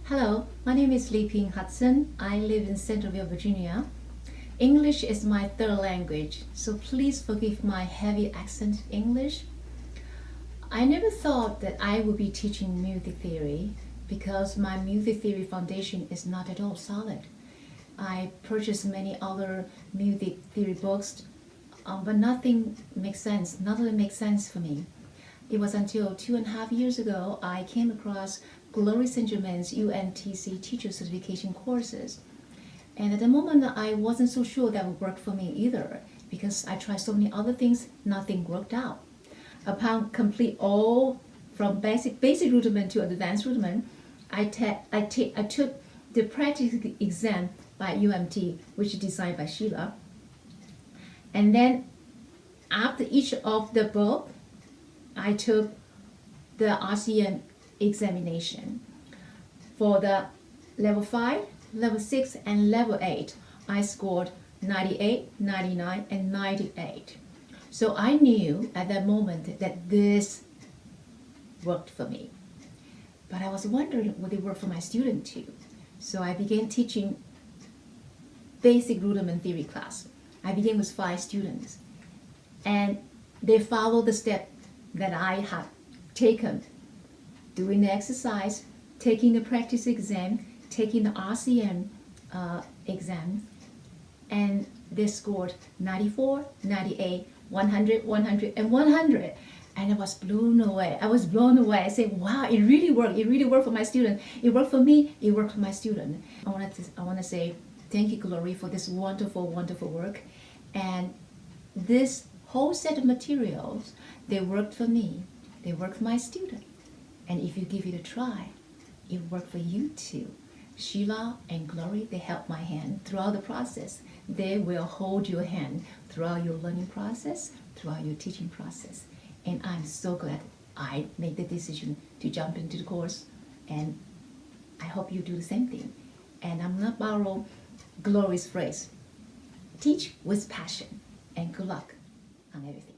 Hello, my name is LiPing Hudson. I live in Centerville, Virginia. English is my third language, so please forgive my heavy accent English. I never thought that I would be teaching music theory because my music theory foundation is not at all solid. I purchased many other music theory books, but nothing makes sense. None of them make sense for me. It was until 2.5 years ago I came across Glory St. Germain's UMTC teacher certification courses. And at the moment I wasn't so sure that would work for me either because I tried so many other things, nothing worked out. Upon complete all from basic rudiment to advanced rudiment, I took the practice exam by UMT, which is designed by Sheila. And then after each of the book, I took the RCM examination. For the level 5, level 6, and level 8, I scored 98, 99, and 98. So I knew at that moment that this worked for me. But I was wondering, would it work for my student too? So I began teaching basic rudiment theory class. I began with 5 students. And they followed the step that I had taken, doing the exercise, taking the practice exam, taking the RCM exam, and they scored 94, 98, 100, 100, and 100. And I was blown away. I said, wow, it really worked. It really worked for my student. It worked for me. It worked for my student. I want to say thank you, Glory, for this wonderful, wonderful work. And this whole set of materials, they worked for me. They worked for my student. And if you give it a try, it worked for you too. Sheila and Glory, they held my hand throughout the process. They will hold your hand throughout your learning process, throughout your teaching process. And I'm so glad I made the decision to jump into the course. And I hope you do the same thing. And I'm going to borrow Glory's phrase, teach with passion, and good luck on everything.